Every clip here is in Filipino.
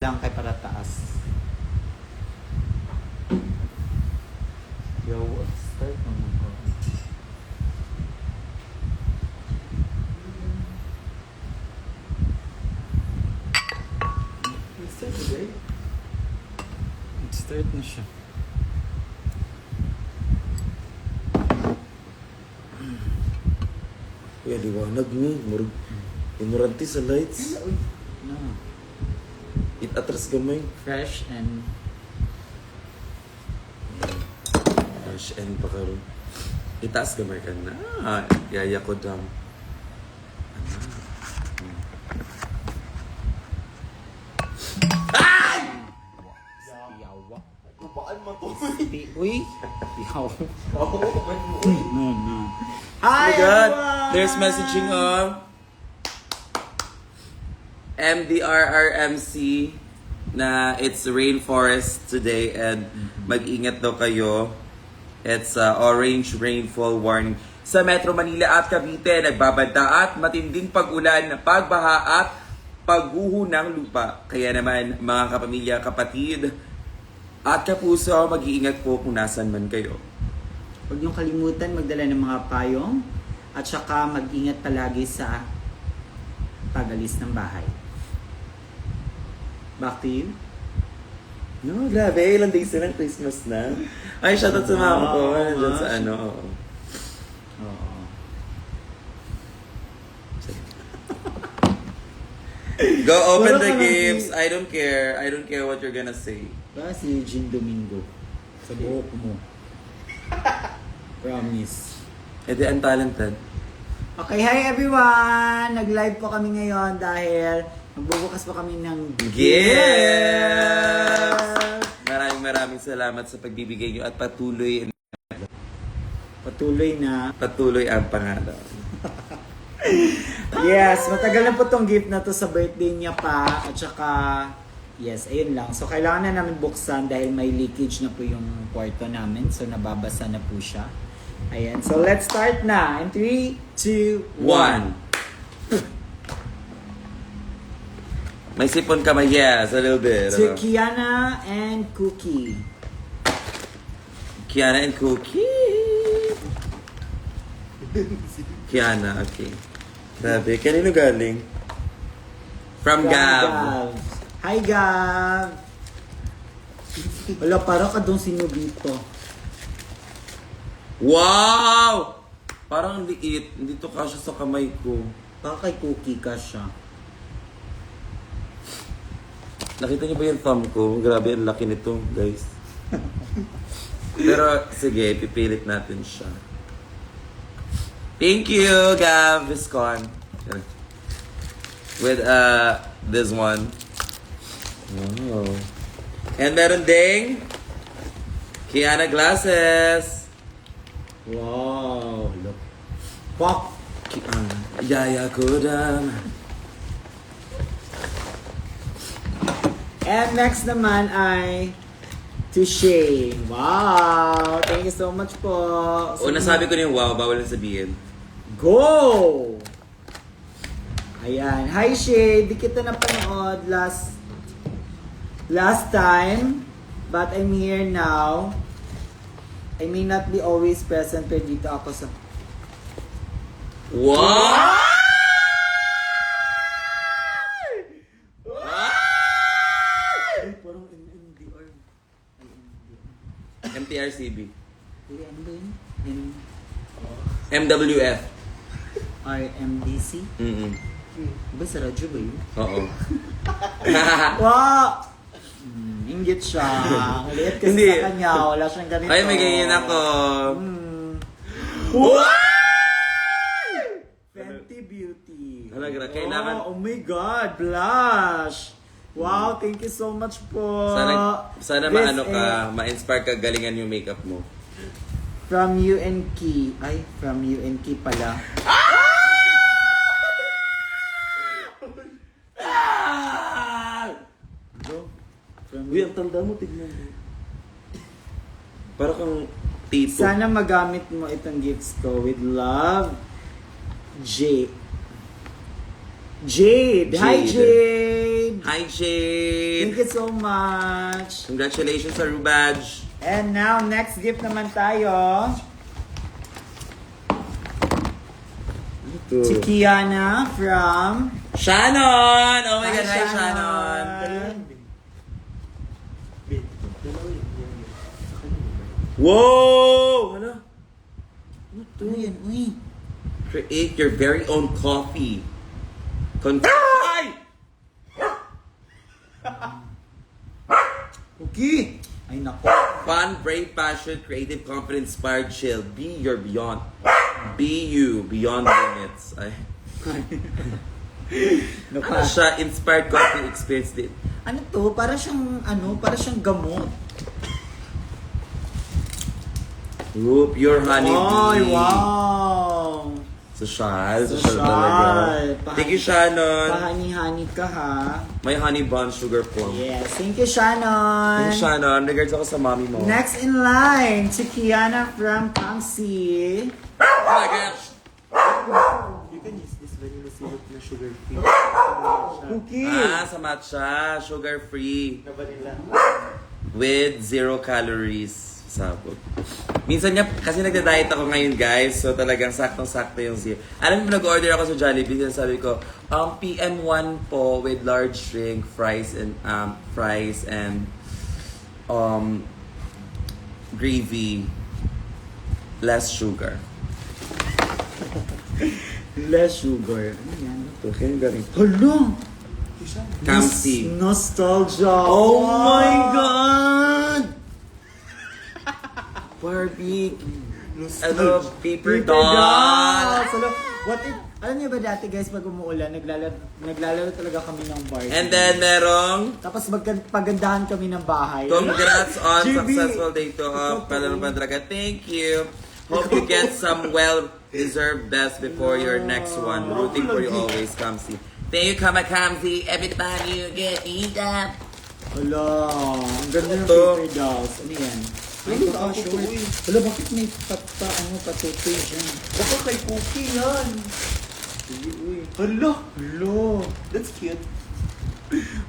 lang kay para taas. Yo, start naman ko. Start today? Start na siya. Kuya, liwanag ni. Imurante sa lights. No. Atras gamay. Fresh and Fresh and pa karon. Itaas gamay ka na. Yaya ko dam. yawa. Kubaan mo to. Uy! Yaw. Oh No. my Hi, God! everyone! There's messaging of MDRRMC na it's rainforest today and mag-ingat daw kayo. It's orange rainfall warning. Sa Metro Manila at Cavite, nagbabanta at matinding pag-ulan, pagbaha at pagguho ng lupa. Kaya naman, mga kapamilya, kapatid, at kapuso, mag-iingat po kung nasan man kayo. Huwag niyong kalimutan magdala ng mga payong at saka mag-ingat palagi sa pag-alis ng bahay. Back to you. No, grabe. Ilang days na lang Christmas na. Ay, shoutout sa mama ko. Nandiyan sa ano. Oo. Oo. Go open Wala the ka lang gifts. I don't care. I don't care what you're gonna say. Ba si Eugene Domingo sa buhok mo. Promise. Eh di, ang talented. Okay, hi everyone! Nag-live po kami ngayon dahil magbubukas po kami ng Gifts! Maraming salamat sa pagbibigay nyo at patuloy ang pangalan. Yes, matagal na po tong gift na to sa birthday niya pa. At saka, yes, ayun lang. So, kailangan na namin buksan dahil may leakage na po yung kwarto namin. So, nababasa na po siya. Ayan. So, let's start na. In 3, 2, 1. May sipon ka, yes, a little bit. To Kiana and Cookie. Kiana and Cookie. Kiana, okay. Grabe, kanino galing? From Gab. Hi, Gab! Wala, parang ka doon sinubito. Wow! Parang liit. Hindi to kasya sa kamay ko. Baka kay Cookie ka siya. Nakita niyo ba yung thumb ko? Grabe, ang laki nito, guys. Pero, sige, pipilit natin siya. Thank you, Gav Viscon. With, this one. Oh. And meron ding Kiana glasses. Wow! Look. Pop! Yaya Kodam. And next naman ay Touche. Wow! Thank you so much po. O, nasabi ko na yung wow, bawal na sabihin. Go! Ayan. Hi, Shay. Di kita napanood last time. But I'm here now. I may not be always present pero dito ako sa... Wow! Parang MDR. MTRCB. Ano ba yun? MWF. RMDC? Ba sa radyo ba yun? Oo. Wow! Inggit siya. Liit kasi Hindi. sa kanya. Wala siyang ganito. Ay, may ganyan ako. Wow! Fenty Beauty. Talaga, kailangan- Oh my God! Blush! Wow, thank you so much po. Sana This maano ka, is ma-inspire ka galingan yung makeup mo. From UNK. Ay, from UNK pala. From Uy, ang tanda mo, tignan mo. Para kang tito. Sana magamit mo itong gifts ko with love, J. Jade. Hi, Jade. Hi, Thank Jade! you so much. Congratulations sa Rubadge! And now, next gift naman tayo. Si Kiana from... Shannon! Oh my Hi, God, hi Shannon! Whoa! Ano? Ano yan? Uy. Create your very own coffee. Ay! Okay. Ay, nako. Fun, brave, passion, creative, confident, inspired, chill. Be your beyond. Be you, beyond limits. Ay. Ano siya? Inspired coffee experience din. Ano to? Para siyang gamot. Ooh, pure honey Ay, bee. wow. Social Social. talaga. Thank you, Shannon. Pahani-hani ka, ha? May honey bun sugar plum. Yes. Thank you, Shannon. Thank you, Shannon. Regards ako sa mommy mo. Next in line, si Kiana from Pangsi. Oh my gosh! You can use this vanilla syrup na sugar free. Cookie. Sa matcha. Sugar free. Na vanilla. With 0 calories. Sabot. Minsan nga, kasi nagda-diet ako ngayon, guys. So talagang saktong-sakto yung zero. Alam mo, nag-order ako sa Jollibee. Sabi ko, PM1 po with large drink, fries and gravy, less sugar. Less sugar. Ano yan? Okay, galing. Hala! Kamsi. Nostalgia. Oh Wow. my God! Barbie. Ano, paper doll. Hello. What if, alam niyo ba dati guys, pag umuulan, naglalaro talaga kami ng Barbie. And then, merong Tapos pagandahan kami ng bahay. congrats on GB. successful day to Palaro Bandraga. Thank you. Hope you get some well-deserved best before your next one. Rooting for you always, Kamsi. Thank you, Kamsi. Every time you get eat up. Hala, ang ganda ng Ito. paper dolls. Ano yan? Ay, Ay, baka ako to, short. eh. Hala, bakit may patutoy dyan? Baka kay Cookie yan. Uy. Hala! Hala, That's cute.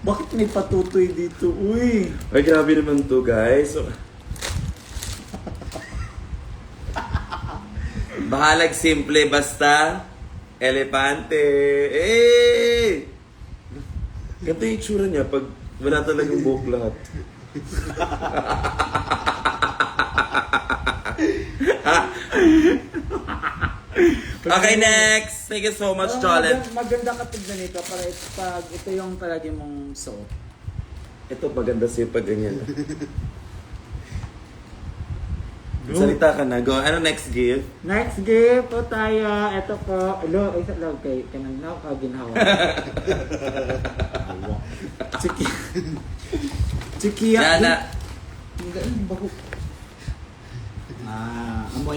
bakit may patutoy dito? Uy. Ay, grabe naman to, guys. Bahalag simple, basta elepante. Eh! Ganito yung itsura niya pag wala talagang buhok lahat. Okay, next! Thank you so much, Jolent. Maganda ka tignan ito para pag ito yung palagi mong suot. Ito, maganda sa'yo pag ganyan. Salita ka na. Go. Ano next gift? Next gift po tayo. Ito po. Alo, isa lang kay kanan na ka ginawa. Chiki. Chiki. Yana. Ang galing bago.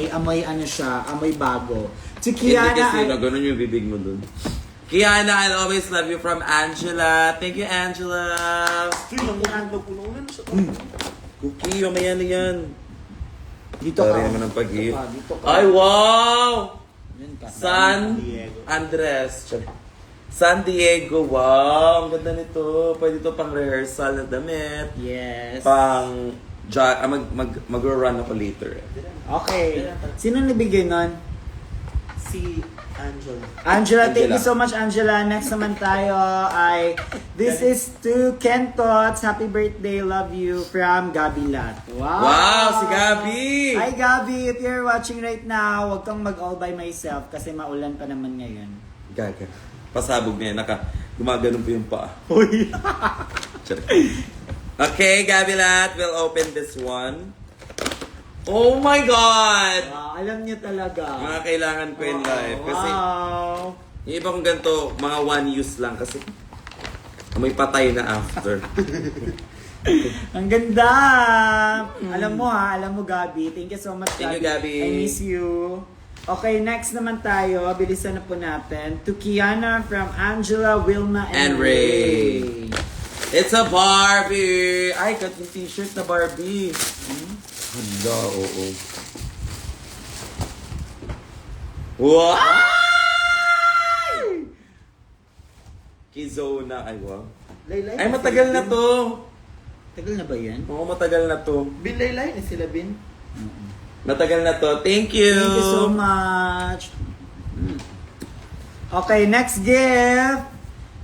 Amoy ano siya, amoy bago. Si Hindi kasi Kiana, na ganun yung bibig mo dun. Kiana, I'll always love you from Angela. Thank you, Angela. Uy, nangunan na puno na siya. Cookie, mamaya na yan. dito ka. Sorry naman ang pag-gift. Dito ka. Ay, wow! Yan ka. San Diego. Andres. San Diego, wow! Ang ganda nito. Pwede ito pang rehearsal na damit. Yes. Mag-run ako later. Okay. Sino nabigay nun? Si Angela. Angela, thank Angela. you so much, Angela. Next naman tayo ay this is to Ken Tots. Happy birthday, love you from Gabi Lat. Wow! Wow, si Gabi! Hi Gabi, if you're watching right now, huwag kang mag-all by myself kasi maulan pa naman ngayon. Gaga. Pasabog niya. Gumaganon po yung paa. Uy! Charot. Okay, Gabilat, we'll open this one. Oh my God! Wow, alam niyo talaga. Mga kailangan ko in life. Kasi Wow! yung iba kong ganito, mga one use lang. Kasi may patay na after. Ang ganda! Alam mo Gabi. Thank you so much, Thank you, Gabi. Gabi. I miss you. Okay, next naman tayo. Bilisan na po natin. To Kiana from Angela, Wilma, And and Ray. It's a Barbie! Ay, got yung t-shirt na Barbie. Hala, oo. Wow! Kizona. Ay, wow. Laylay Ay, matagal na to. Tagal na ba yan? Oo, matagal na to. Bin laylay na sila, Bin. Matagal na to. Thank you. Thank you so much. Okay, next gift.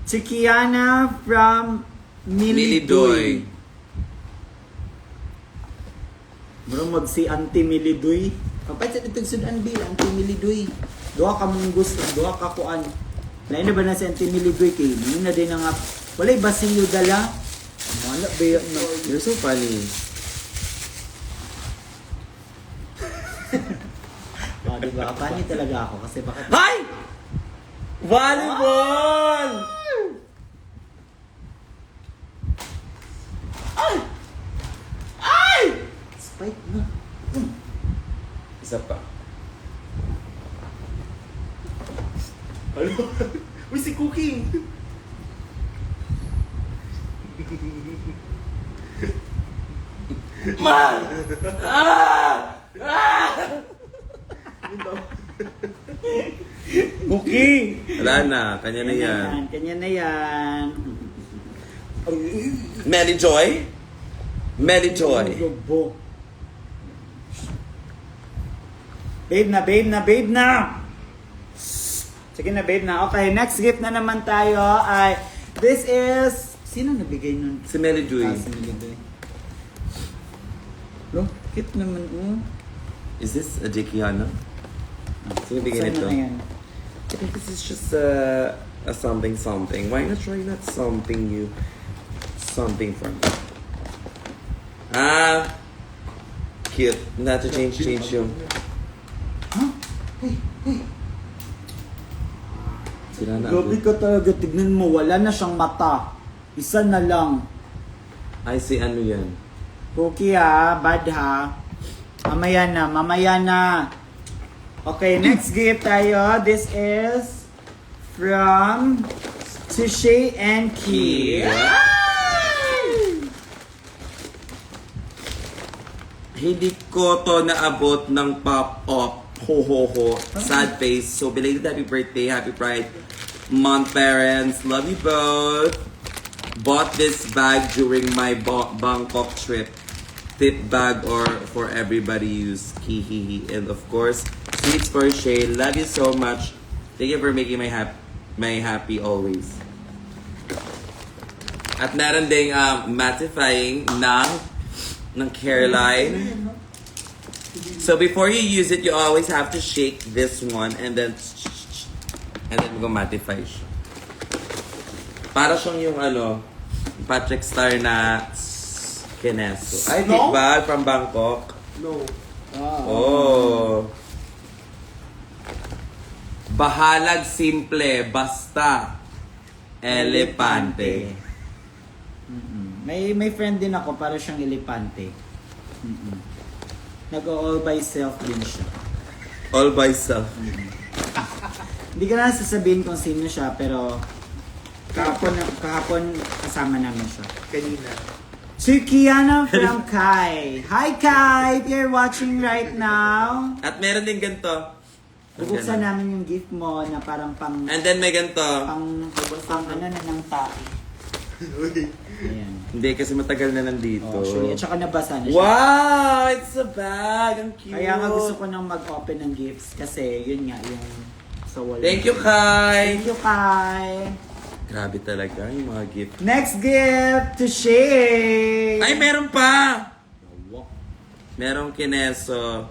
Si Kiana from Milidoy. Milidoy. Bro, mag si Auntie Milidoy. Kapag sa itong sudan, Bill, Auntie Milidoy. Doha ka mong gusto, doha ka kuan. Lain na ba na si Auntie Milidoy kay? Yun na din nga. Walay basilyo dala. Wala ba yun? No? You're so funny. Oh, diba? Pani talaga ako kasi bakit? Hi! Volleyball! Ay! Ay! Spike na. Isa pa. Ano? Uy, si Cooking! Man! Ah! Ah! Cookie! Wala na, kanya na yan. Kanya na yan. Melly Joy? Melly Joy. Robo. Babe na, babe na, babe na! Sige na, babe na. Okay, next gift na naman tayo ay, this is, sino nabigay nun? Si Melly Joy. Si Milidoy. Lo, cute naman, oh. Is this a Dikiana? Sino bigay Saan nito? na yan? I think this is just a something something. Why not try not something new? Something for me. Ah! Cute. Not to change yung... Huh? Hey, hey. Sila na Grabe ka talaga, tignan mo, wala na siyang mata. Isa na lang. I see ano yan. Cookie ha, bad ha. Mamaya na, mamaya na. Okay, next gift tayo. This is from Tishay and Key. Hindi ko to naabot ng pop-up. Ho ho ho. Sad face. So belated happy birthday, happy pride month, parents. Love you both. Bought this bag during my Bangkok trip. Tip bag or for everybody use. Kihihi. And of course, sweets for Shay. Love you so much. Thank you for making my happy always. At meron ding mattifying ng Caroline. So before you use it, you always have to shake this one and then go mattify siya. Para siyang yung Patrick Star na Kineso. Ay, No? diba? From Bangkok. No. Oh. Bahalag simple, basta elepante. May friend din ako, para siyang elepante. Nag-all by self din siya. All by self. Hindi ko na sasabihin kung sino siya, pero kahapon kasama namin siya. Kanina. Si Kiana from Kai. Hi Kai! If you're watching right now, At meron din ganito. bubuksan namin yung gift mo na parang pang And then may ganito. pang ano na ng tae. Uy. Ayan. Hindi, kasi matagal na nandito. Oh, actually, at saka nabasa na siya. Wow! It's a bag! Ang cute! Kaya nga gusto ko nang mag-open ng gifts kasi yun nga yung sa wall. Thank you, Kai! Thank you, Kai! Grabe talaga yung mga gift. Next gift to Shay! Ay, meron pa! Merong Kineso.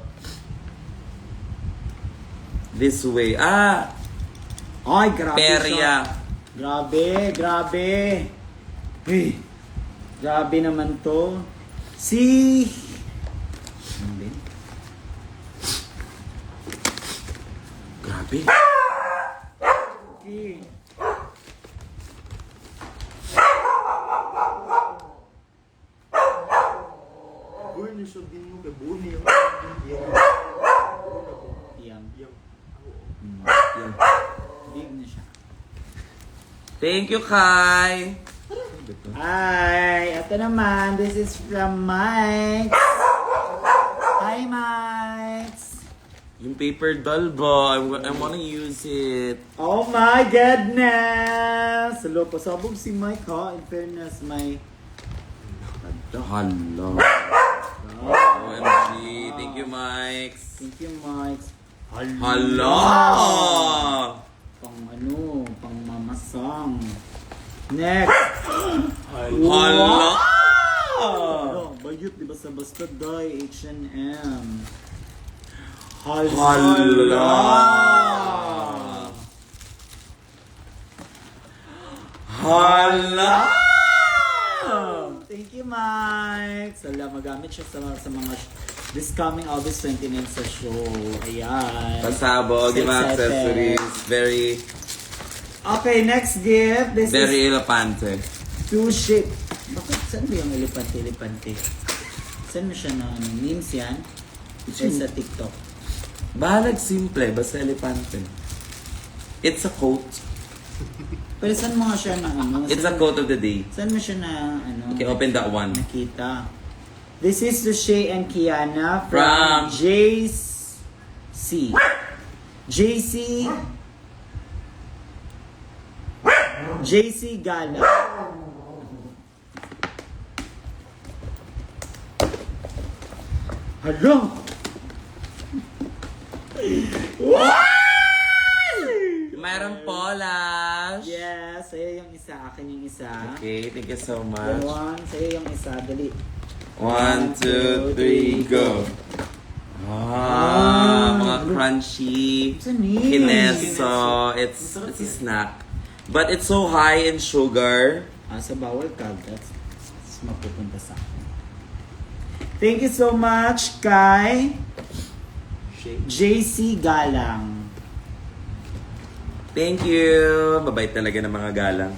This way. Ah! Ay, grabe siya. Perya. Grabe, grabe. Hey, grabe naman to. Si... Ano ba yun? Grabe. Okay. Uy, nisubin mo kay Buni. Yung. Yan. Yung. Yan. Big na siya. Thank you, Kai! Hi! Ito naman, this is from Mike. Hi, Mike! Yung paper doll ba? I wanna use it. Oh my goodness! Hello, pasabog si Mike ha. In fairness, may... Hala. OMG. Thank you, Mike. Thank you, Mike. Hala! Pang pang mamasang. Next! Hala! Ano, bayot, di ba sa basta die, H&M. Hala! Hala! Thank you, Mike. Sala, magamit siya sa mga this coming August 29 sa show. Ayan. Pasabog, yung mga Excited. accessories. Very, Okay, next gift. This very is elepante. two shape. Bakit? Saan ba yung elepante? Saan mo siya na memes yan? Or sa TikTok? Bahalag simple, basta elepante. It's a quote. Pero saan mo nga siya na It's a quote of the day. Saan mo siya na Okay, open that one. nakita? This is Shay and Kiana From from JC. JC Gala. Hello! Mayroon po, Lash. Yes, sa'yo yung isa, akin yung isa. Okay, thank you so much. One, sa'yo yung isa, dali. 1, 2, 3, go. Mga crunchy. It's a name. Kineso. It's a snack. But it's so high in sugar. Sa bawal ka, that's mapupunta sa akin. Thank you so much kay JC Galang. Thank you. Babait talaga ng mga galang.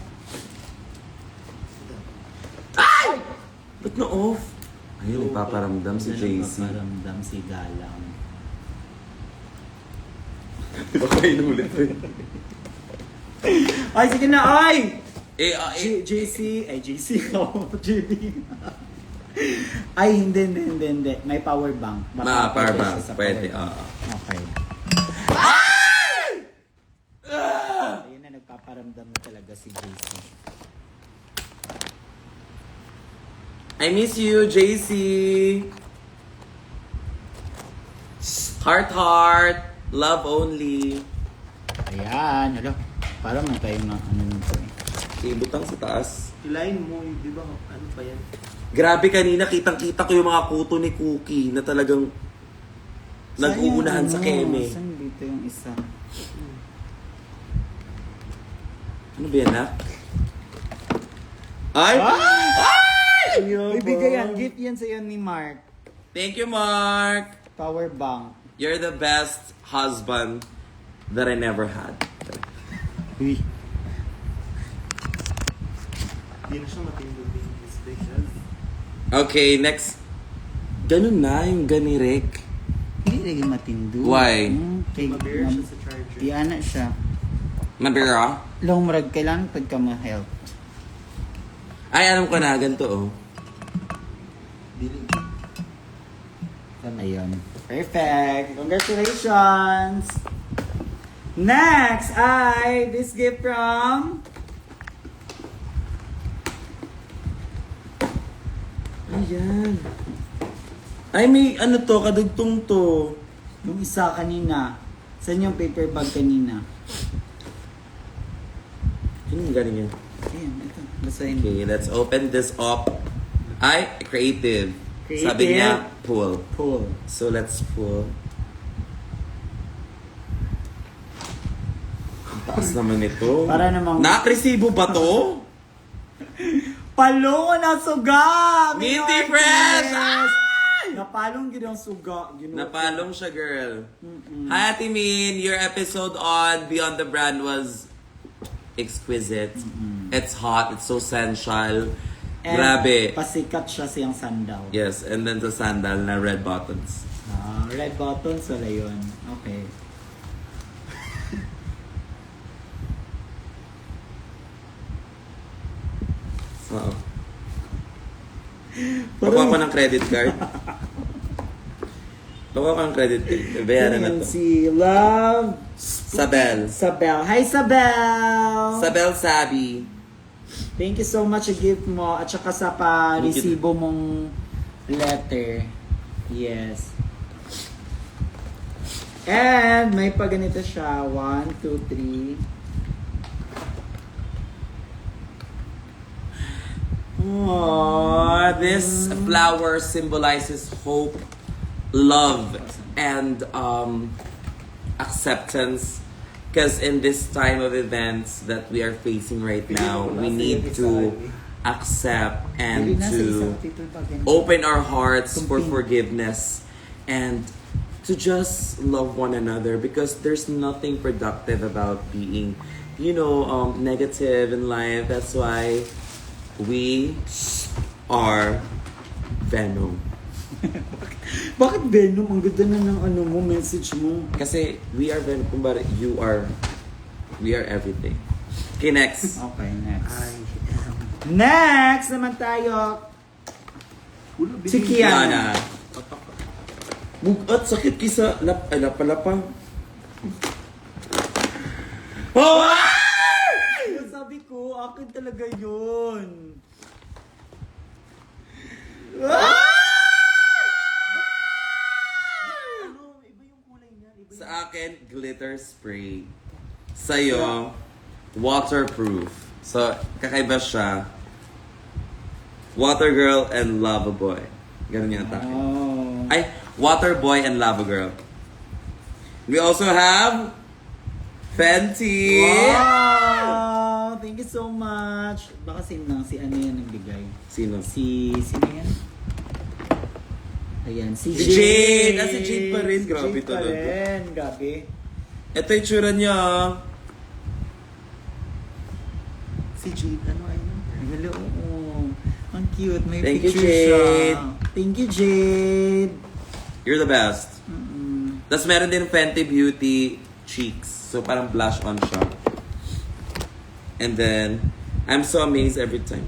Ay! Ba't na-off? Ayun, nagpaparamdam si JC. Nagpaparamdam si Galang. Baka inulit ko yun. Ay, sige na, ay! JC. JC ko. JB. Ay, hindi. May power bank. Power Makapwede bank. siya sa Pwede, power oo. bank. Okay. Ayun na, nagpaparamdam na talaga si JC. I miss you, JC. Heart, heart. Love only. Ayan, alo. Parang na tayo na nito eh. Ibutang sa taas. Hilahin mo, di ba? Ano pa yan? Grabe kanina, kitang-kita ko yung mga kuto ni Cookie na talagang nag-uunahan sa keme. Saan dito yung isa? Ano ba yan, ha? Ay! Ay! Ibigay yan. Gift yan sa'yo ni Mark. Thank you, Mark! Power bank. You're the best husband that I never had. Uy. Hindi na siya matindog yung special. Okay, next. Ganun na yung ganirek. Hindi lagi matindu. Why? Kay Mabira siya sa charger. Di ana siya. Mabira? Long murag kailangan pag ka ma-help. Ay, alam ko na. Ganito, oh. Dili. Ayun. Perfect. Congratulations. Next ay this gift from Ayan. Ay, may ano to, kadugtong to. yung isa kanina. Saan yung paper bag kanina? Ano yung galing yan? Ayan, ito. Basahin. Okay, let's open this up. Ay, creative. Creative. Sabi niya, pull. Pull. So, let's pull. Ang taas naman ito. Para namang- Nakresibo ba to? Palong na suga! Minty Fresh! Napalong gid ang suga. Napalong siya, girl. Hi, Ate Min. Your episode on Beyond the Brand was exquisite. It's hot. It's so sensual. Grabe. Pasikat siya siyang sandal. Yes, and then the sandal na red buttons. Red buttons, wala yun. Okay. Oo. Pakuha ko ng credit card. Baka kang credit eh. Bayaran na Ayan, to. si Love Sabel. Sabel. Hi, Sabel! Sabel Sabi. Thank you so much sa gift mo at saka sa pa-resibo mong letter. Yes. And may pa ganito siya. 1, 2, 3. Aww, this flower symbolizes hope, love, and acceptance. Because in this time of events that we are facing right now, we need to accept and to open our hearts for forgiveness and to just love one another, because there's nothing productive about being, negative in life. That's why we are Venom. Bakit Venom? Ang ganda na ng message mo. Kasi we are Venom. Kumbara, we are everything. Okay, next. Okay, next. Ay, Next naman tayo. Si Kiana. Bugat, sakit kisa lapalapang. Oh! Sabi ko, akin talaga yun. ano, iba yung kulay niya. Iba yung... Sa akin, glitter spray. Sa'yo, waterproof. So, kakaiba siya. Water girl and lava boy. Ganun yung atake. Oh. Ay, water boy and lava girl. We also have Fenty. Wow! Thank you so much. Baka si ano yan nagbigay? Sino? Sino yan? Ayan, si Si Jade. Jade! Ah, si Jade pa rin. Si Grabe Jade pa talaga. rin. Grabe. Ito yung tsura niya. Si Jade, ano ay yun? Hello. Ang cute. May Thank you, picture Jade. siya. Thank you, Jade. You're the best. Mm-mm. Tapos meron din Fenty Beauty Cheeks. So parang blush on siya. And then, I'm so amazed every time.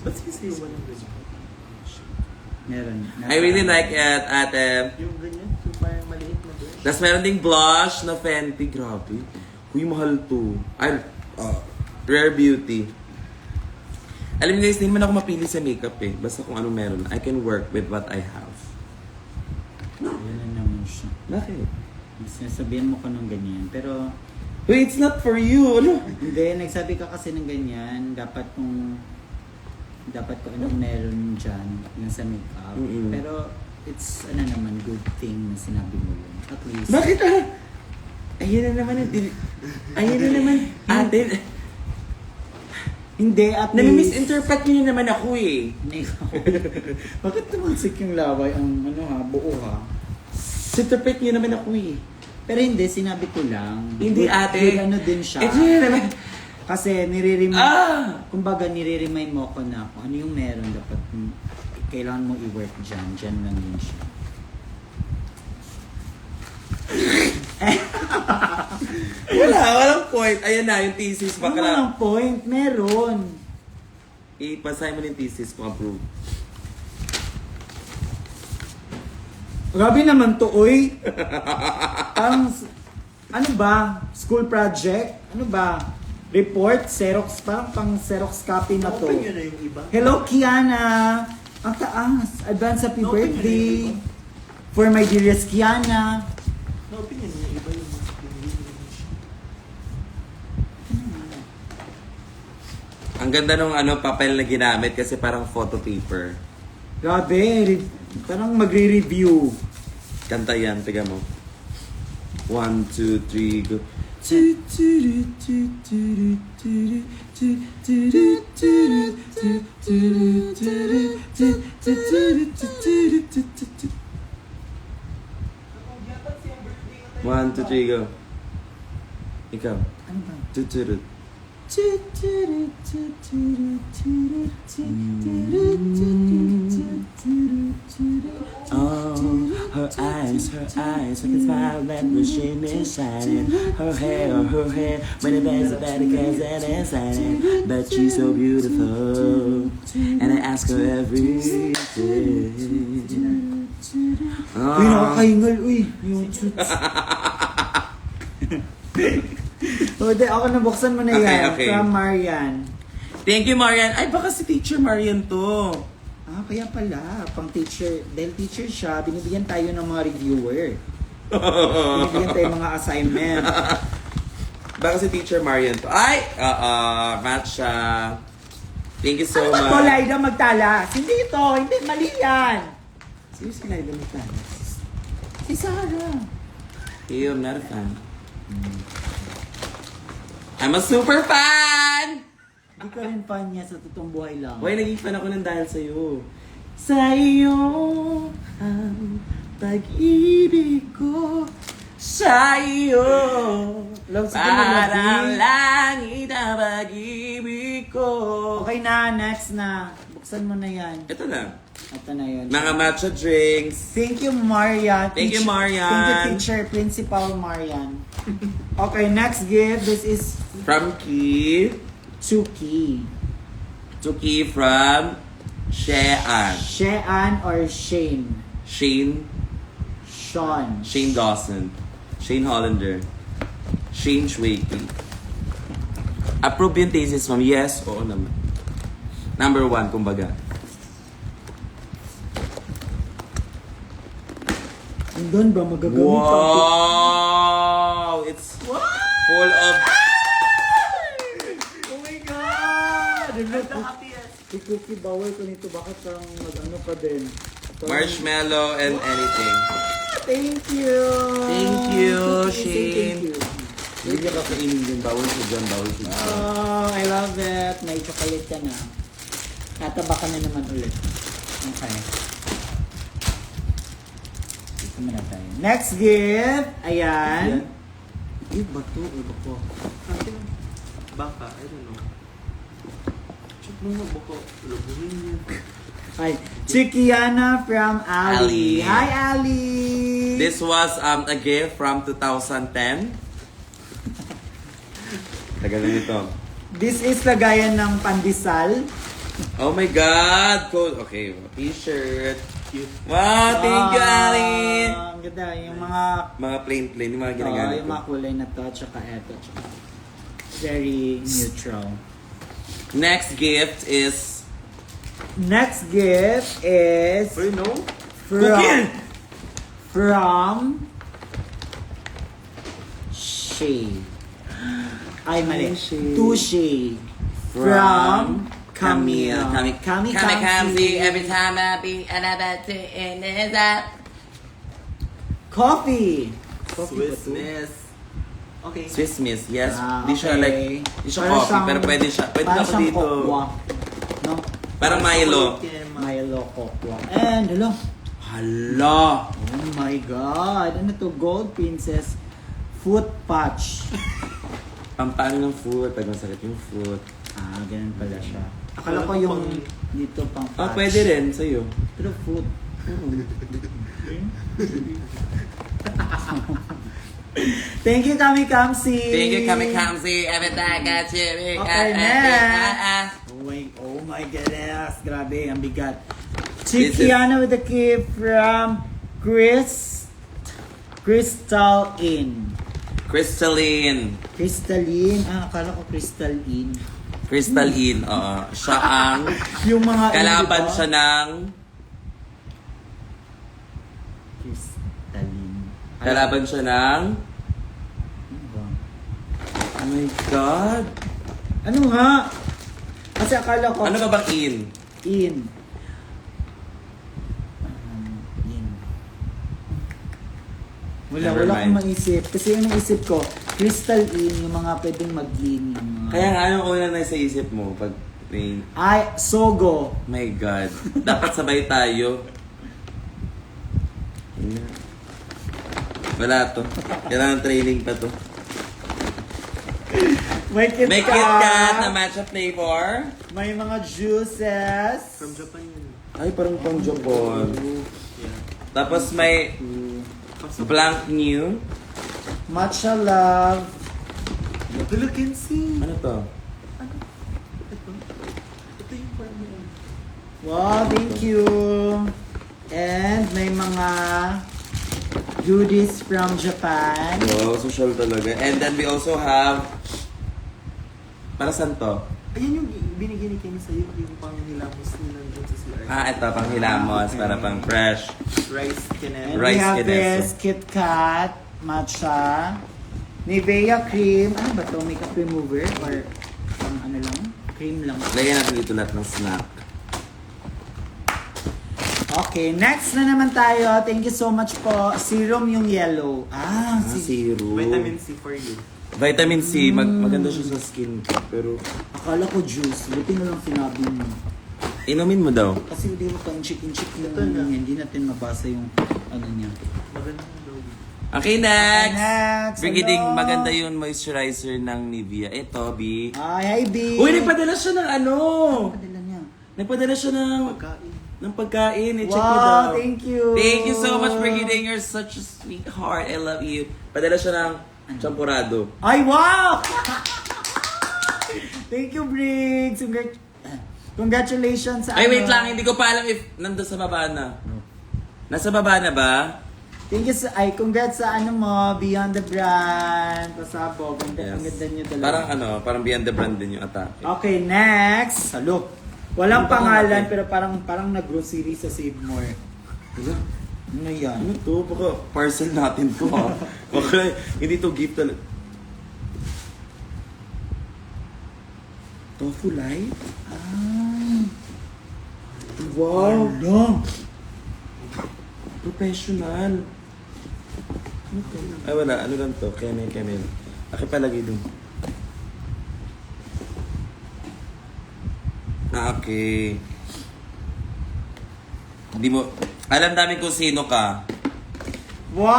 Ba't kasi walang ganyan? Meron. I really like it, ate. Yung ganyan, yung parang maliit na brush. Tapos meron ding blush na Fenty. Grabe. Huy, mahal to. Ay, Rare Beauty. Alam niyo guys, hindi naman ako mapili sa makeup eh. Basta kung anong meron. I can work with what I have. Yan na naman siya. Bakit? Sinasabihan mo ko ng ganyan. Pero, Wait, it's not for you. Ano? hindi. Nagsabi ka kasi ng ganyan. Dapat kung anong meron dyan. Yung sa makeup. Mm-mm. Pero, it's naman, good thing na sinabi mo yun. At least. Bakit Ayun na naman. Ayun na naman. Ate, Hindi, at least. nami-misinterpret niyo na naman ako eh. Bakit tumansik yung laway ang buo ha? Misinterpret niyo naman ako eh. Pero hindi, sinabi ko lang. Hindi, Good- ate. good ano din siya. Ito na naman. Kasi nire-remind, Ah! nire-remind mo ko na kung ano yung meron dapat kailangan mo i-work dyan. Dyan lang din siya. Walang point. Ayan na, yung thesis. Ano Baka na. lang point? Meron. Ipasay mo yung thesis kung approve. Grabe naman to, oy. Parang, ano ba? School project? Ano ba? Report? Xerox? Parang pang Xerox copy na to. Open nyo na yung iba. Hello, Kiana! Ang taas! Advance happy No, birthday! opinion For my dearest Kiana! Na-open nyo na yung iba yung mas pinili nyo siya. Ang ganda nung papel na ginamit kasi parang photo paper. Grabe! Parang magre-review. Kanta yan, tiga mo. 1, 2, 3, go. One, two, three, go. Ikaw. Ano ba? Tuturu. Oh, her eyes, I can smile that when she is shining. Her hair, when it bends the better cause that is shining. But she's so beautiful, and I ask her every day. Uy, nakakahingal. Uy, yung suits. O, di, ako nabuksan mo na Okay, yan. okay. From Marian. Thank you, Marian. Ay, baka si Teacher Marian to. Ah, kaya pala. Pang teacher. Dahil teacher siya, binibigyan tayo ng mga reviewer. Binibigyan tayo mga assignment. Baka si Teacher Marian to. Ay! Match siya. Thank you so Ano ba much. to, Laida magtalas? Hindi ito. Hindi, mali yan. Sino si Laida Magtalas? Si Sarah. Ew, I'm not a fan. I'm a super fan! Hindi ka rin fan niya sa totoong buhay lang. Why, naging fan ako ng dahil sa'yo. Sa iyo ang pag-ibig ko. Sa iyo, Love, sige, parang Lovey. langit ang pag-ibig ko. Okay na, next na. Buksan mo na yan. Ito na. Ito na yun. Mga matcha drinks. Thank you, Marian. Thank you, Marian. Thank you, teacher, principal Marian. Okay, next gift. This is From Ki. Chuki. Tuki from Shean. Shean or Shane? Shane. Sean. Shane Dawson. Shane Hollander. Shane Schwakey. Approve yung thesis, ma'am? Yes, oo naman. Number 1, kumbaga. Doon ba magagamit ako? Wow! It's full of Oh my God! Si Cookie, bawal ko nito. Bakit parang mag-ano ka din? marshmallow and anything. Thank you! Thank you, Cookie, say Shane. Thank you. Hindi niya kakainin din. Bawal siya dyan, bawal siya dyan. Oh, I love it. May chocolate ka na. Tataba ka na naman ulit. Okay. Dito muna tayo. Next gift. Ayan. Eh, bato. Iba ko. Baka, I don't know. Check mo nga baka. Labuhin niya. Hi. Chikiana from Ali. Ali. Hi, Ali! This was a gift from 2010. Tagal na nito. This is lagayan ng pandesal. Oh my God! Cool. Okay, t-shirt. Cute. Wow, thank you, Ali! Ang ganda. Yung mga Mga plain, yung mga oh, ginagamit yung mga ko. kulay na to, tsaka eto. Tsaka very neutral. Next gift is Next gift is Or you know? from Shay. Ay, mali. Shay. To Shay. From Camille. Kamikaze, every time I be another thing is that. Coffee. Swiss ba to? Miss. Okay. Swiss Miss, yes. Ah, Di siya okay. like, di siya Parang coffee, siyang- pero pwede siya. Pwede parang ako siyang dito. kokwa. No? Parang Milo. Milo kokwa. And, hello. Hala! Oh my God. Ano to? Gold Princess Foot Patch. Pampano ng foot, pag masakit yung foot. Ah, ganun pala siya. Akala ko yung dito pang patch. Ah, pwede rin sa'yo. Pero foot. Thank you, Kami Kamsi. Thank you, Kamikaze, every time I got you. Okay, next. Oh my goodness. Grabe, ang bigat. This is- Chikiana with the key from Crystal Inn. Crystalline. Crystalline? Ah, akala ko Crystalline. Crystalline, oo. Siya ang Yung mga... kalaban diba? siya ng... Crystalline. Kalaban siya ng... Ano ba? Oh my God! Ano nga? Kasi akala ko... Ano ka bang in? In. In. Wala Never akong mind. maisip. Kasi yung naisip ko, Crystal Inn, yung mga pwedeng mag-in. Yung mga... Kaya nga, ano una na sa isip mo pag may... Ay, Sogo. My God. Dapat sabay tayo. Wala to. Kailangan training pa to. May KitKat. May KitKat na matcha flavor. May mga juices. From Japan yun. Ay, parang pang Japan. Yeah. Tapos may blank new. Matcha Love. Look and see. Ano to? Ito yung parang Wow, thank you. And may mga goodies from Japan. Wow, social talaga. And then we also have... Para saan to? Ayan yung binigyan ni Kenny sa'yo, yung panghilamos nila dyan sa CR. Ito, pang hilamos, Okay. para pang fresh. Rice And canel. Rice we have Kineso. this Kit Kat matcha. Nivea cream. Ano ba to? Makeup remover? Or pang ano lang? Cream lang. Lagyan natin dito lahat ng snack. Okay, next na naman tayo. Thank you so much po. Serum yung yellow. Zero. Vitamin C for you. Vitamin C, maganda siya sa skin ko. Pero, Akala ko juice. Buti na lang sinabi mo. inumin mo daw. Kasi hindi mo pa-inchik-inchik yung Ito na. hindi natin mabasa yung ano niya. Maganda na daw. Okay, next! Next! Brigading, Hello! maganda yung moisturizer ng Nivea. Ito, B. Hi, B! Uy, nagpadala siya ng ano! Padala niya. Nagpadala siya Pagkain. ng pagkain. I-check mo Wow, daw. thank you! Thank you so much, Brigading. You're such a sweetheart. I love you. Padala siya ng champurado. Ay, wow! Thank you, Briggs! Congratulations sa Ay, ano. wait lang. Hindi ko pa alam if nandun sa baba na. Nasa baba na ba? Thank you congrats sa ano mo, Beyond the Brand. Pasabog. Ang ganda nyo dalawa. Parang beyond the brand din yung atake. Okay, next. Salo. Walang Ano ba pangalan, natin? pero parang nag-grocery sa Save More. Wala. Ano yan? Ano to? Baka parcel natin to ha. Baka hindi to gift talaga. Tofu light? Ah, Wow! no. Professional. Ano to? Ay wala, ano lang to? Kemel. Aki palagi dun. Okay. Hindi mo... Alam namin kung sino ka. Wow!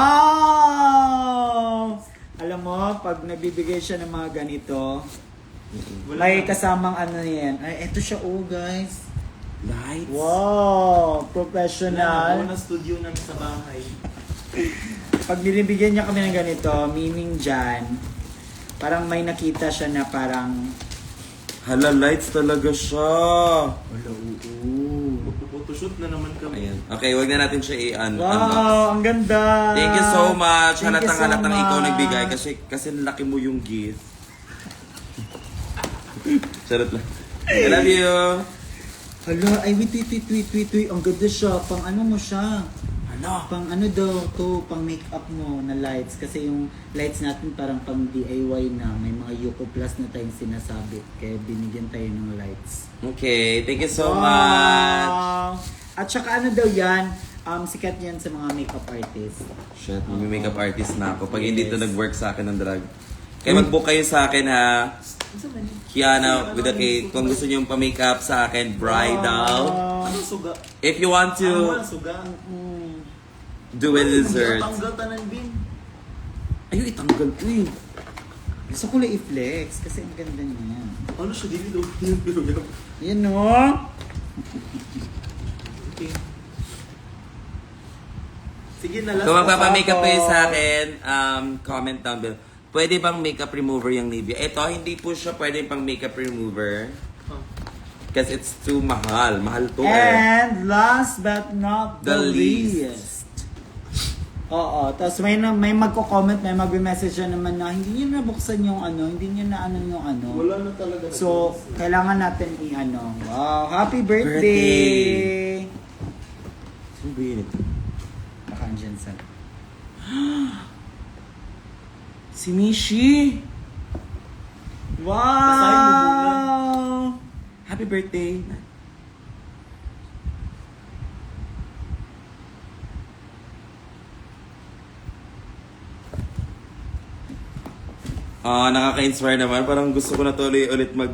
Alam mo, pag nagbibigay siya ng mga ganito, may kasamang ano yan. Ay, eto siya guys. Lights? Wow! Wala Professional. na studio namin sa bahay. Pag binibigyan niya kami ng ganito, meaning dyan, parang may nakita siya na parang, Hala, lights talaga siya. wala, oo. Magpo-photoshoot na naman kami. Ayan. Okay, wag na natin siya i-unbox. Wow, ang ganda! Thank you so much. Thank you so Halatang ikaw much. nagbigay kasi laki mo yung gift. Charot lang. I love you. Hala, ay wait. Ang ganda siya. Pang ano mo siya? Ano? Pang ano daw to, pang make-up mo na lights. Kasi yung lights natin parang pang DIY na. May mga Yuko Plus na tayong sinasabit. Kaya binigyan tayo ng lights. Okay, thank you so Wow! much. At saka ano daw yan, sikat yan sa mga makeup artists. Shit, makeup artist na ako. Pag hindi to Yes. nag-work sa akin ng drag. Kaya mag-book kayo sa akin ha. Kiana with a K. Kung gusto nyo pa-makeup sa akin, bridal. Wow. Ano suga? If you want Ano to suga? do a dessert. Tanggal tanan bin. Ayun, itanggal ko eh. Gusto ko lang i-flex kasi ang ganda niya. Ano siya? Dili daw yun. Pero yan. Yan no? Okay. Sige na last. Kung magpapamakeup ako. kayo sa akin, comment down below. Pwede bang makeup remover yung Nivea? Ito, hindi po siya pwede pang makeup remover. Oh. Kasi it's too mahal. Mahal to eh. And last but not the, The least. least. Oo, tapos may magko-comment, may magbe-message na naman na hindi niyo nabuksan yung ano, hindi niyo na ano yung ano. Wala na talaga. So, kailangan natin i-ano. Wow, happy birthday! Saan ba yun ito? Naka-andyan sa... Si Mishi! Basahin mo Wow! Happy birthday! Nakaka-inspire naman. Parang gusto ko na tuloy ulit mag...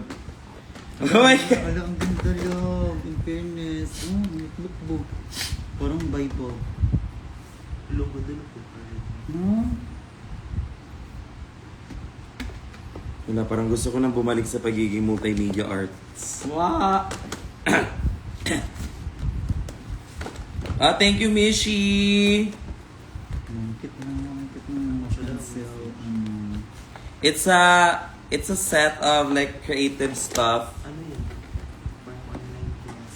Oh my God! Wala, ang ganda lang. In fairness. Oh, look book. Parang Bible. Logo din ako. No? Wala, parang gusto ko nang bumalik sa pagiging multimedia arts. Wow! Thank you, Mishi! Mangkit na pencil. It's a set of like creative stuff. Ano yun? Parang online class.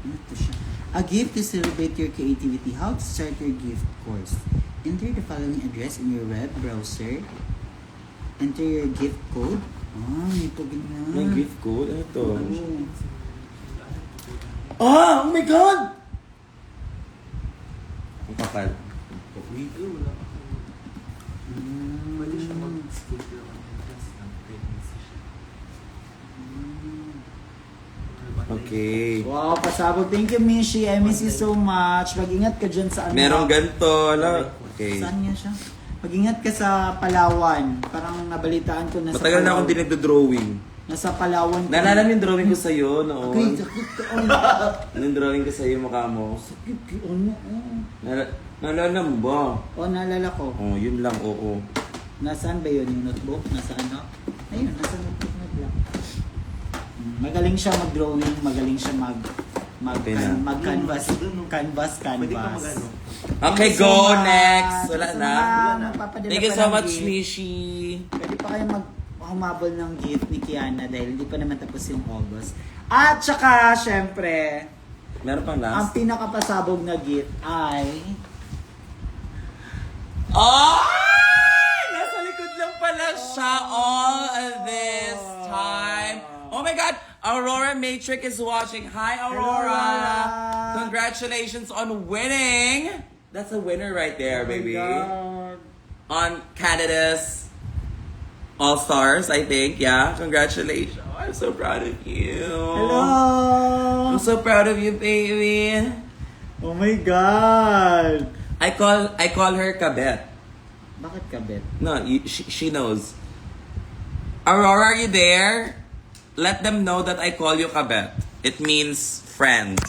Ano to siya? A gift to celebrate your creativity. How to start your gift course. Enter the following address in your web browser. Enter your gift code. May pagin na. May gift code? Ano to? Oh. Oh my God! Ang kapal. Ay, wala ako. Pwede siya mag-school pero kasi ng pregnancy siya. Okay. Wow, pasabog. Thank you, Mishi. I miss you so much. Mag-ingat ka dyan sa ano. Merong ganito. Okay. Saan nga siya? Mag-ingat ka sa Palawan. Parang nabalitaan ko na sa Matagal na akong Palawan. dinagdo-drawing. Nasa Palawan. Naalala mo yung drawing ko sa'yo noon? Okay, sakit ka. Anong drawing ko sa'yo mukha mo? Sakit ka. Ano? Naalala mo ba? O, naalala ko. Oh, yun lang, oo. Nasaan ba yun? Yung notebook? Nasa ano? Ayun, nasa notebook na lang. Magaling siya mag-drawing. Magaling siya Okay na. mag-canvas. Pwede ka mag-ano. Okay, Thank you go so much. next! Wala Sa na? mga magpapadala Thank you pa so ng much, gift, Mishi. Pwede pa kayo humabol ng gift ni Kiana dahil hindi pa naman tapos yung August. At saka, syempre, Meron pang ang last? pinakapasabog na gift ay... Oh! Nasa likod lang pala siya all this time. Oh my God! Aurora Matrix is watching. Hi, Aurora! Aurora! Congratulations on winning! That's a winner right there, Oh my baby. God. On Canada's All-Stars, I think. Yeah, congratulations. I'm so proud of you. Hello! I'm so proud of you, baby. Oh my God! I call her Kabet. Bakit ka, Bet? No, she knows. Aurora, are you there? Let them know that I call you Kabet. It means friend.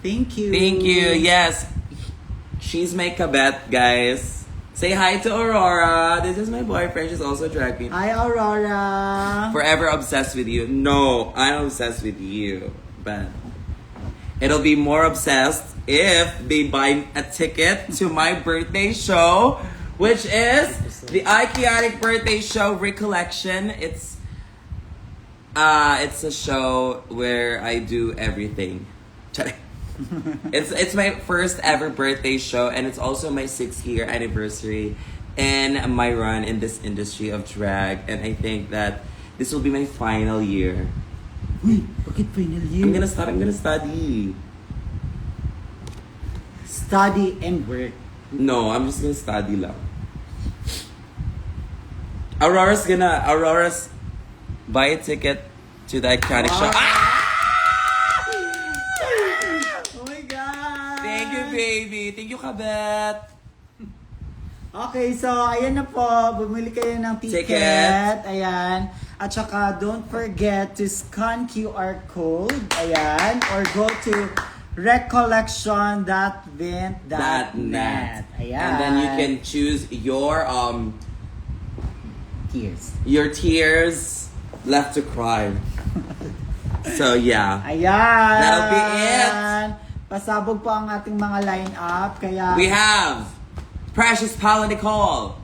Thank you. Thank you. Yes. She's my Kabet, guys. Say hi to Aurora. This is my boyfriend. She's also a drag queen. Hi, Aurora. Forever obsessed with you. No, I'm obsessed with you. But it'll be more obsessed if they buy a ticket to my birthday show, which is the Iconic Birthday Show Recollection. It's a show where I do everything. It's my first ever birthday show, and it's also my 6th-year anniversary in my run in this industry of drag. And I think that this will be my final year. Uy, bakit final year? I'm gonna study. Study and work. No, I'm just gonna study lang. Aurora's buy a ticket to the Iconic show. Ah! Oh my God! Thank you, baby. Thank you, Kabet. Okay, so ayan na po. Bumili kayo ng ticket. Ticket. Ayan. At saka, don't forget to scan QR code. Ayan. Or go to recollection.vent.net. Ayan. And then you can choose your tears left to cry. So yeah. Ayan. That'll be it. Pasabog po ang ating mga line-up. Kaya... We have Precious Paula Nicole.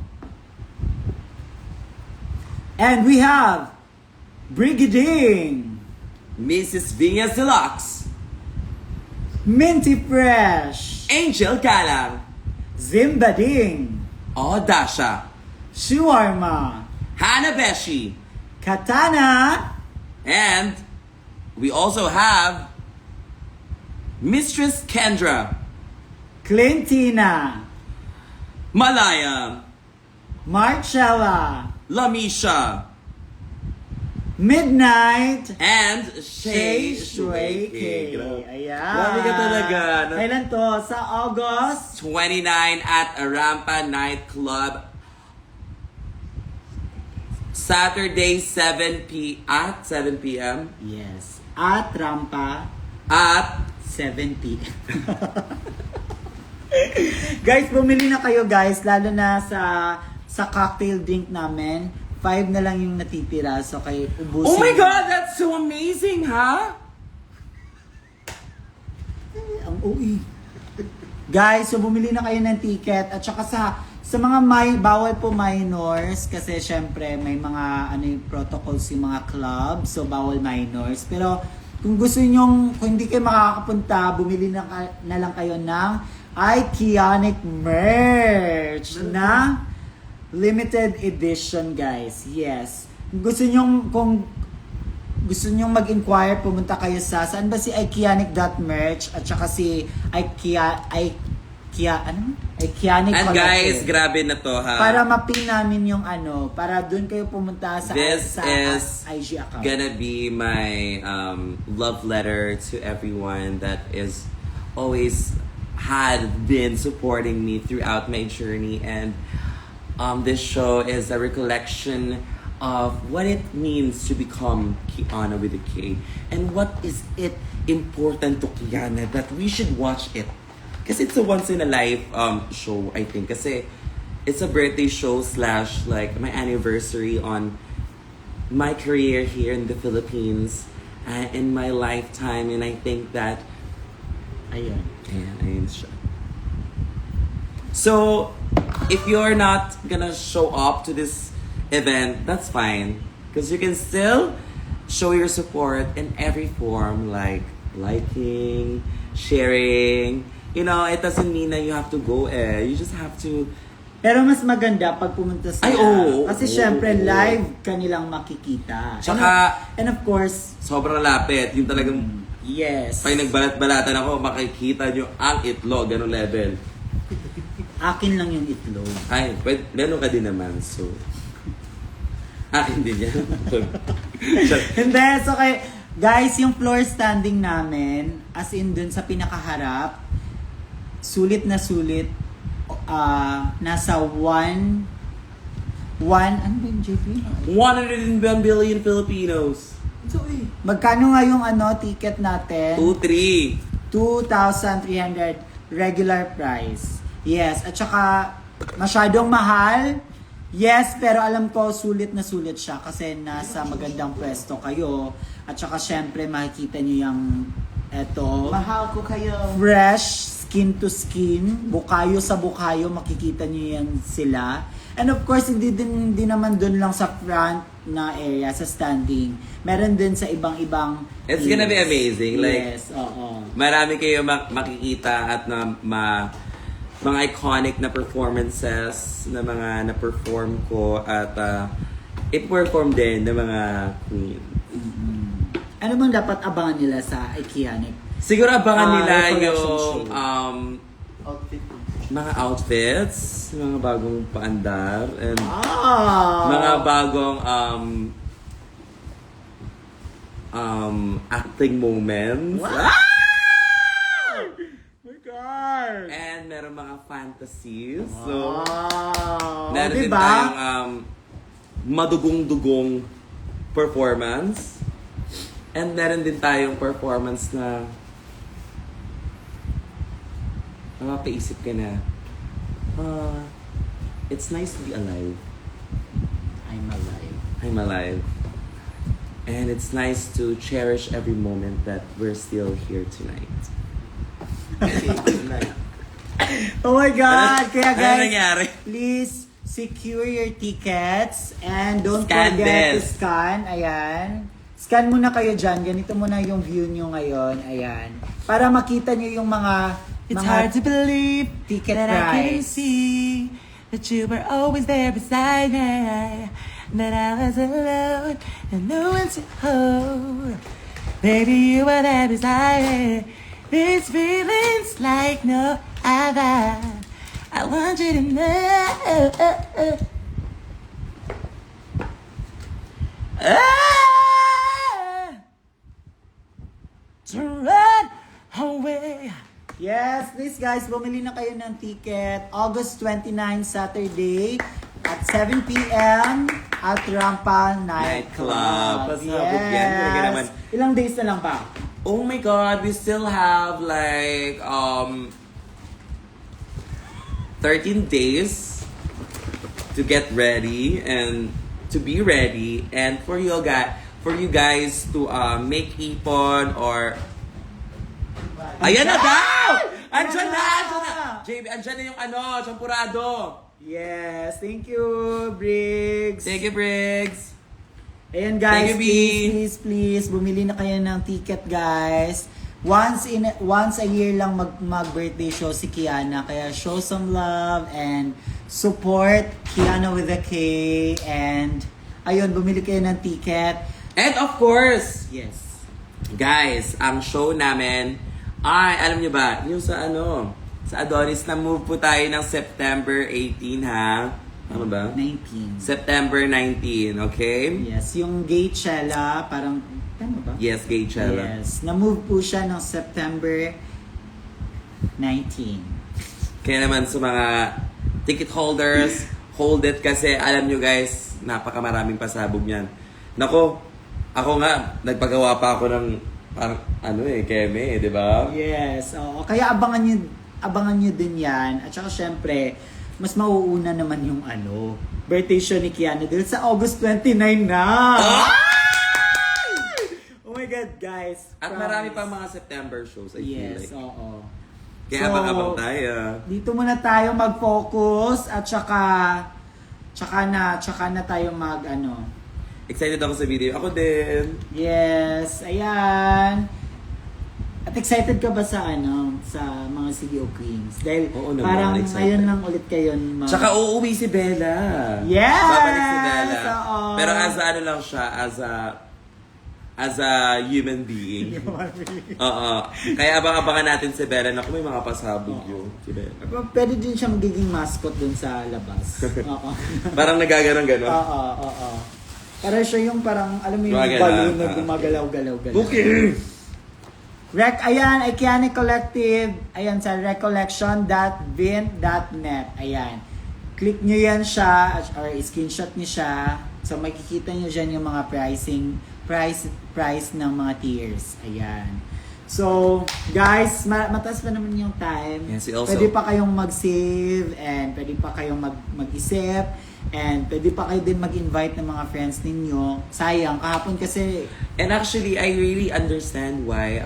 And we have Brigading, Mrs. Viñas Deluxe. Minty Fresh, Angel Galang. Zimbading, Dasha. Shawarma, Hanabeshi. Katana, And we also have Mistress Kendra. Clintina, Malaya. Marcella, Lamisha. Midnight, And Shay Shay Shueke. Shueke. Ayan. Grabe ka talaga, no? Kailan to? Sa August? 29 at Arampa Nightclub. Saturday, 7 p.m. Yes. At Rampa, At 7 p.m. Guys, bumili na kayo guys, lalo na sa cocktail drink namin. 5 na lang yung natitira, so kayo ubusin. oh my God, that's so amazing, ha? Ang UI. Guys, so bumili na kayo ng ticket at saka sa mga bawal po minors kasi syempre may mga yung protocols yung mga club, so bawal minors. Pero kung gusto nyong, kung hindi kayo makakapunta, bumili na lang kayo ng Iconic merch na limited edition, guys. Yes. Kung gusto nyong mag-inquire, pumunta kayo saan ba si Iconic.merch at saka si Iconic And guys, Collective. grabe na to ha. Para mapin namin yung para doon kayo pumunta sa This is IG account. gonna be my love letter to everyone that is always had been supporting me throughout my journey, and this show is a recollection of what it means to become Kiana with a K, and what is it important to Kiana that we should watch it. Kasi it's a once in a life show, I think. Kasi it's a birthday show / like my anniversary on my career here in the Philippines in my lifetime, and I think that Ayun. ayun siya. So, if you're not gonna show up to this event, that's fine. Because you can still show your support in every form, like liking, sharing. You know, it doesn't mean that you have to go You just have to... Pero mas maganda pag pumunta sila. Ay, oo. Kasi syempre live kanilang makikita. Tsaka- and of course, Sobrang lapit. Yung talagang... yes. Pag nagbalat-balatan ako, makikita nyo ang itlog. Ganun level. Akin lang yung itlog. Ay, gano'n ka din naman. So... Akin din yan. Hindi, so guys, yung floor standing namin, as in dun sa pinakaharap, sulit na sulit, nasa ano ba yung JP? 101 billion Filipinos. Magkano nga yung ticket natin? 2-3. 2,300 regular price. Yes, at saka masyadong mahal. Yes, pero alam ko sulit na sulit siya kasi nasa magandang pwesto kayo. At saka syempre makikita niyo yung Mahal ko kayo. fresh skin to skin, bukayo sa bukayo, makikita niyo yan sila. And of course, hindi naman dun lang sa front na area, sa standing. Meron din sa ibang-ibang It's gonna be tiers. amazing. Like, yes, oo. marami kayo makikita at mga iconic na performances na mga na-perform ko at i-perform din ng mga queen. Ano bang dapat abangan nila sa Iconic? Siguro abangan nila recollection yung show. Outfit. mga outfits, mga bagong paandar, and Ah! mga bagong acting moments. Wow! My God! And meron mga fantasies. So, Wow! meron din Diba? tayong madugong-dugong performance. And meron din tayong performance na mapapaisip ka na, it's nice to be alive. I'm alive. I'm alive. And it's nice to cherish every moment that we're still here tonight. Oh my God! Kaya Ano guys, nangyari? please secure your tickets and don't Scan forget to this. scan. Ayan. Scan muna kayo dyan. Ganito muna yung view nyo ngayon. Ayan. Para makita nyo yung mga believe ticket that I can price. see that you were always there beside me, that I was alone and no one to hold. Baby, you were there beside me. These feelings like no other. I want you to know. To run away. Yes, please guys, bumili na kayo ng ticket. August 29, Saturday at 7 p.m. at Rampa Nightclub. Nightclub. Pasabog yan. Talaga naman. Ilang days na lang ba? Oh my God, we still have like 13 days to get ready and to be ready, and for you guys to make ipon or ayan na daw! Andyan na! JB, andyan na yung champurado. Yes, thank you, Briggs. Thank you, Briggs. Ayan guys, Thank you, B. please, bumili na kayo ng ticket guys. Once a year lang mag-birthday show si Kiana, kaya show some love and support Kiana with a K, and ayun, bumili kayo ng ticket. And of course, Yes. guys, ang show namin ay, alam nyo ba, yung sa sa Adonis, na move po tayo ng September 18 ha? Tama ba? 19. September 19, okay? Yes, yung Gaychella, parang, tama ba? Yes, Gay Chella. Yes, na-move po siya ng September 19. Kaya naman sa mga ticket holders, hold it kasi alam nyo guys, napakamaraming pasabog niyan. Nako, ako nga, nagpagawa pa ako ng parang keme, di ba? Yes, oo. Kaya abangan nyo din yan. At saka syempre, mas mauuna naman yung birthday show ni Kiana dahil sa August 29 na. Oh my God, guys. At Promise. marami pang mga September shows, I feel Yes, like. oo. Kaya So, abang-abang tayo. Dito muna tayo mag-focus at tsaka na tayo Excited ako sa video. Ako din. Yes, ayan. At excited ka ba sa sa mga CDO Queens? Dahil Oo naman, parang excited. ngayon lang ulit kayo Tsaka uuwi si Bella. Yes! Babalik si Bella. Oo. Pero as lang siya, as a human being. Oo. Kaya abang-abangan natin si Bella na kung may mga pasabog yun. Si Bella. Pwede din siya magiging mascot dun sa labas. Oo. Parang nagaganon-ganon. Oo. Para siya yung parang, alam mo yung Gumagalaw. balloon na gumagalaw-galaw. Okay. Ayan, Iconic Collective. Ayan, sa recollection.vint.net. Ayan. Click nyo yan siya, or screenshot nyo siya. So, makikita nyo dyan yung mga price ng mga tiers. Ayan. So, guys, mataas pa naman yung time. Yes, also. Pwede pa kayong mag-save, and pwede pa kayong mag-isip, and pwede pa kayo din mag-invite ng mga friends ninyo. Sayang, kahapon kasi And actually, I really understand why,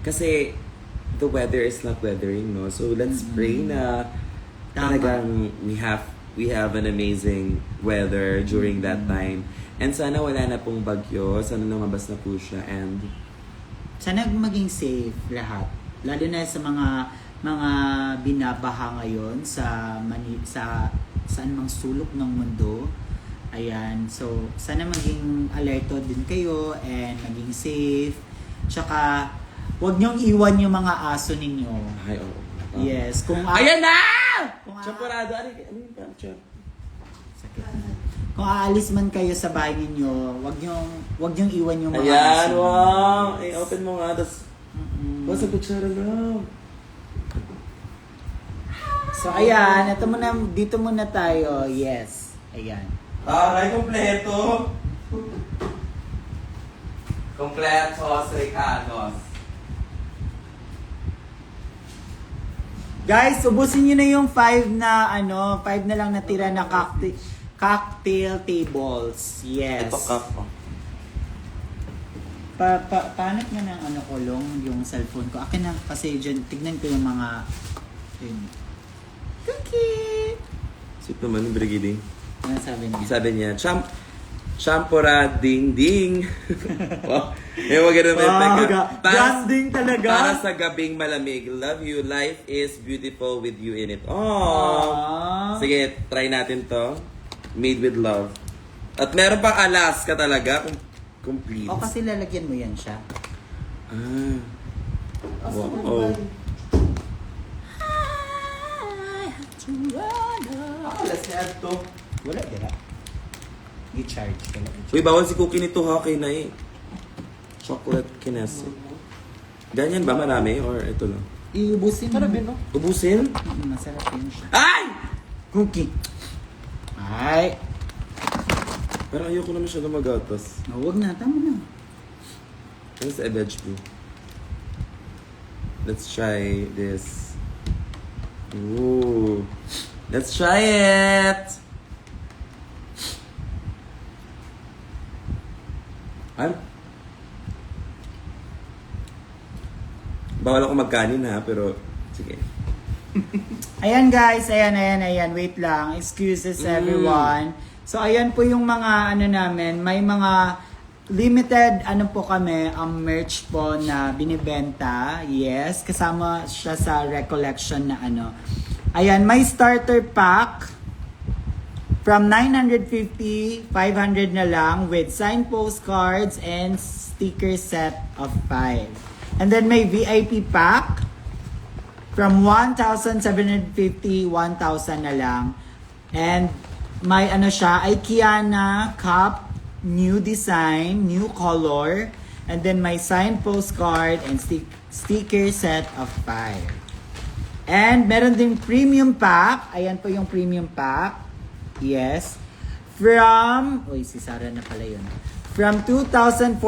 kasi the weather is not weathering, no? So let's pray na Tama. talagang we have an amazing weather during that time. And sana wala na pong bagyo, sana lumabas na po siya, and sana maging safe lahat. Lalo na sa mga binabaha ngayon sa saan mang sulok ng mundo. Ayan, so sana maging alerto din kayo and maging safe. Tsaka huwag niyong iwan yung mga aso ninyo. ay, oo. Yes, Ayan na! Kung Champurado, ano yung picture? kung aalis man kayo sa bahay ninyo, huwag niyong iwan yung mga Ayan, aso. wow! Eh, open mo nga, tas what's the picture na? So ayan, dito muna tayo. Yes. Ayan. Taray, kompleto! Kompletos, Ricardos. Guys, ubusin niyo na yung 5 na lang natira na cocktail tables. Yes. Ito cup, oh. Paano nga ng kulong yung cellphone ko? Akin na kasi dyan, tignan ko yung mga cookie. Sweet naman yung Brigiding. Ano sabi niya? Sabi niya, champura ding ding. Wow. Yung mga ganun may effect. Branding talaga. Para sa gabing malamig. Love you. Life is beautiful with you in it. Oh. Aww. Sige, try natin to. Made with love. At meron pang Alaska talaga. Complete. O kasi lalagyan mo yan siya. Ah. Wow. Oh. Let's add to. Wala, dira. I-charge ka lang. Uy, bawal si Cookie nito ha, kay na chocolate kinesi. Ganyan ba marami or ito lang? Iubusin mo. Marami, no? Ubusin? Masarap yun siya. Ay! Cookie. Ay. Parang ayoko na masyado magatas. Huwag na, tama na. Ano sa veg po? Let's try this. Ooh. Let's try it! Bawal ako magkanin ha, pero sige. Ayan guys, ayan. Wait lang. Excuses everyone. So, ayan po yung mga ano namin. May mga limited ano po kami, merch po na binibenta. Yes, kasama siya sa recollection na ano. Ayan, may starter pack from 950, 500 na lang with signed postcards and sticker set of 5. And then may VIP pack from 1,750, 1,000 na lang. And may ano siya, IKEANA cup, new design, new color, and then may signed postcard and sticker set of 5. And meron din premium pack. Ayan po yung premium pack. Yes. From, si Sarah na pala yun. From 2,450,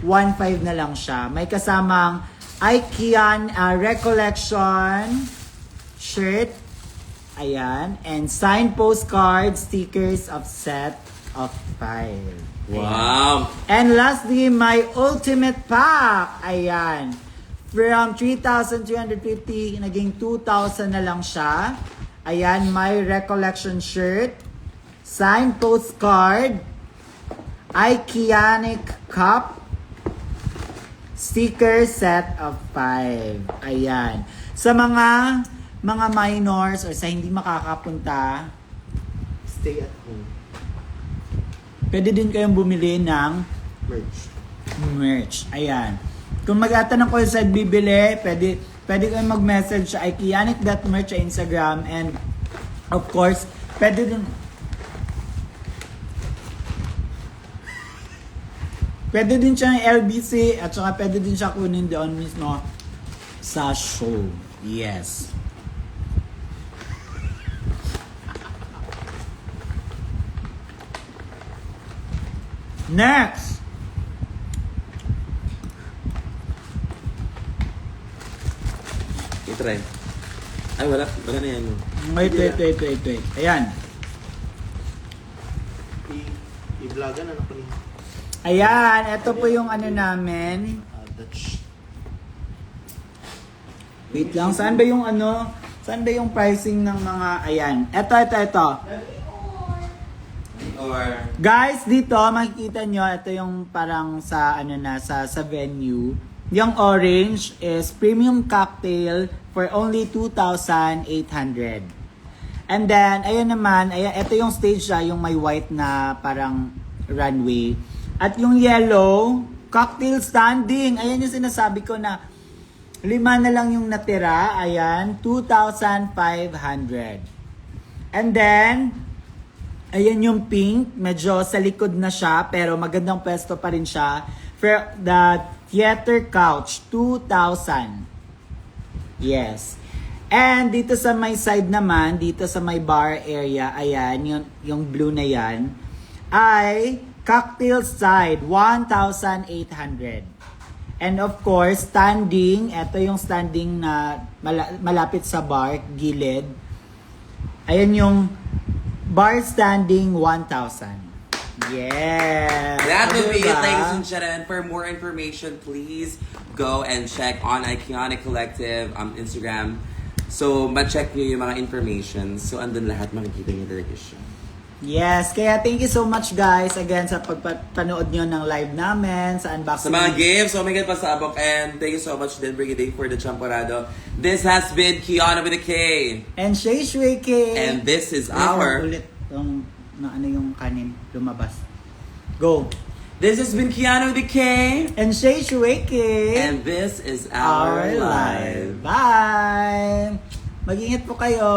1,500 na lang siya. May kasamang IKEA Recollection shirt. Ayan. And signed postcard, stickers of set of 5. Wow! And lastly, my ultimate pack. Ayan. From 3,350, naging 2,000 na lang siya. Ayan, my recollection shirt, signed postcard, IKEANIC cup, sticker set of 5. Ayan. Sa mga minors or sa hindi makakapunta, Stay at home. pwede din kayong bumili ng merch. Ayan. Kung mag-atanong ko sa bibili, pwede kayong mag-message sa IKEANIC.merch sa Instagram, and of course, pwede din siya ng LBC at saka pwede din siya kunin doon mismo sa show. Yes. Next! I-try. Ay, wala na yan. Wait. Ayan. I-vlogan ano ko niya. Ayan, ito po yung ano namin. Dutch. Wait lang, saan ba yung ano? Saan ba yung pricing ng mga, ayan. Ito. Or, Guys, dito makikita nyo, ito yung parang sa ano na sa venue. Yung orange is premium cocktail for only 2,800. And then, ayan naman, ito yung stage yung may white na parang runway. At yung yellow, cocktail standing. Ayan yung sinasabi ko na 5 na lang yung natira. Ayan, 2,500. And then, ayan yung pink, medyo sa likod na siya, pero magandang pwesto pa rin siya. For the theater couch, 2,000. Yes. And dito sa may side naman, dito sa may bar area, ayan, yung blue na yan, ay cocktail side, 1,800. And of course, standing, ito yung standing na malapit sa bar, gilid. Ayan yung bar standing, 1,000. Yes! that will be it, Diba? ladies and gentlemen. For more information, please go and check on IKEANIC Collective Instagram. So, ma-check nyo yung mga information. So, andun lahat makikita nyo talaga siya. Yes, kaya thank you so much guys again sa pagpanood nyo ng live namin sa unboxing. Sa mga gifts, oh my God, pasabok. And thank you so much din, Brigaday, for the champorado. This has been Kiana with a K. And Shay Shweke. And this is Wait, our... ulit yung na ano yung kanin lumabas. Go. This has been Kiana with a K. And Shay Shweke. And this is our live. Bye! Mag-ingat po kayo.